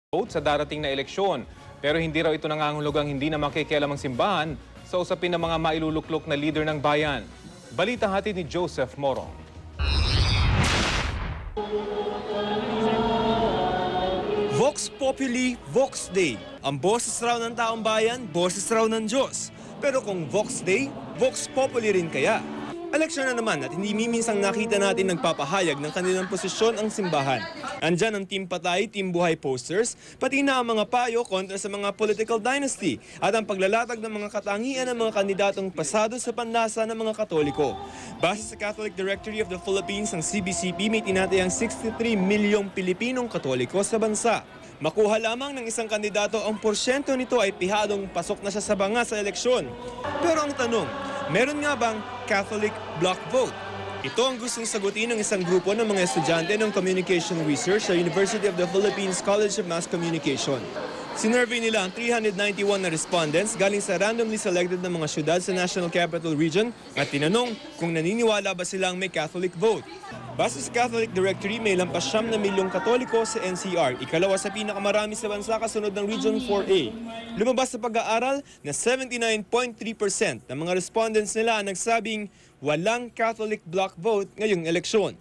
vote sa darating na eleksyon. Pero hindi raw ito nangangahulugang hindi na makikialam ang simbahan sa usapin ng mga mailuluklok na leader ng bayan. Balita hatid ni Joseph Morong. Vox Populi, Vox Dei. Ang boses raw ng taong bayan, boses raw ng Diyos. Pero kung Vox Dei, Vox Populi rin kaya? Eleksyon na naman at hindi miminsang nakita natin nagpapahayag ng kanilang posisyon ang simbahan. Andyan ang Team Patay, Team Buhay posters, pati na ang mga payo kontra sa mga political dynasty at ang paglalatag ng mga katangian ng mga kandidatong pasado sa panlasa ng mga Katoliko. Base sa Catholic Directory of the Philippines, ang CBCP may tinatayang 63 milyong Pilipinong Katoliko sa bansa. Makuha lamang ng isang kandidato ang porsyento nito ay pihadong pasok na siya sa banga sa eleksyon. Pero ang tanong, meron nga bang Catholic block vote? Ito ang gustong sagutin ng isang grupo ng mga estudyante ng Communication Research sa University of the Philippines College of Mass Communication. Sinurvey nila ang 391 na respondents galing sa randomly selected na mga syudad sa National Capital Region at tinanong kung naniniwala ba silang may Catholic vote. Base sa Catholic Directory, may lampas 9 na milyong Katoliko sa NCR, ikalawa sa pinakamarami sa bansa kasunod ng Region 4A. Lumabas sa pag-aaral na 79.3% ng mga respondents nila ang nagsabing walang Catholic block vote ngayong eleksyon.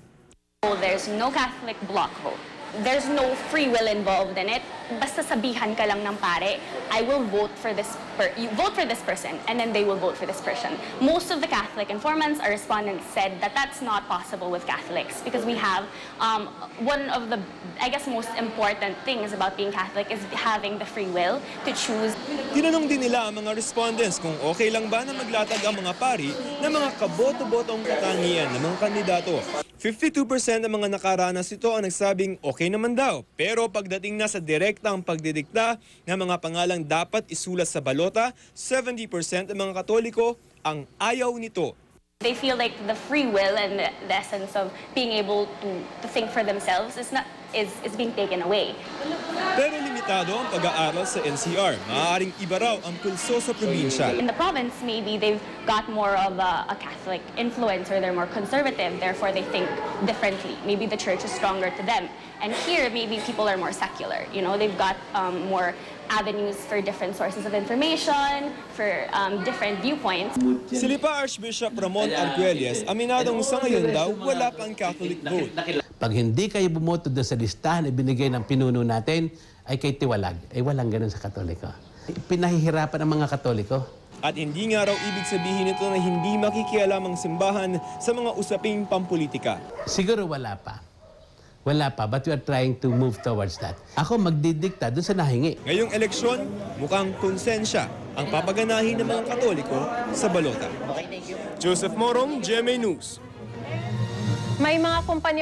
There's no Catholic block vote. There's no free will involved in it. Basta sabihan ka lang ng pare, I will vote for this you vote for this person, and then they will vote for this person. Most of the Catholic informants or respondents said that that's not possible with Catholics because we have one of the, I guess, most important things about being Catholic is having the free will to choose. Tinanong din nila ang mga respondents kung okay lang ba na maglatag ang mga pari ng mga kaboto-botong katangian ng mga kandidato. 52% ng mga nakaranas ito ang nagsabing okay naman daw. Pero pagdating na sa direktang pagdidikta ng mga pangalang dapat isulat sa balota, 70% ng mga Katoliko ang ayaw nito. They feel like the free will and the essence of being able to think for themselves is being taken away. Pero limitado ang pag-aaral sa NCR. Maaaring iba raw ang pulso sa probinsya. In the province, maybe they've got more of a Catholic influence or they're more conservative, therefore they think differently. Maybe the church is stronger to them. And here, maybe people are more secular. You know, they've got more avenues for different sources of information, for different viewpoints. Silipa Archbishop Ramon Arguelles, aminadong sa ngayon daw, wala pang Catholic vote. Pag hindi kayo bumoto doon sa listahan na binigay ng pinuno natin, ay kay tiwalag. Ay walang ganun sa Katoliko. Pinahihirapan ang mga Katoliko. At hindi nga raw ibig sabihin nito na hindi makikialam ang simbahan sa mga usaping pampolitika. Siguro wala pa. Wala pa, but we are trying to move towards that. Ako magdidikta doon sa nahingi. Ngayong eleksyon, mukhang konsensya ang papaganahin ng mga Katoliko sa balota. Joseph Morong, GMA News. May mga kumpanya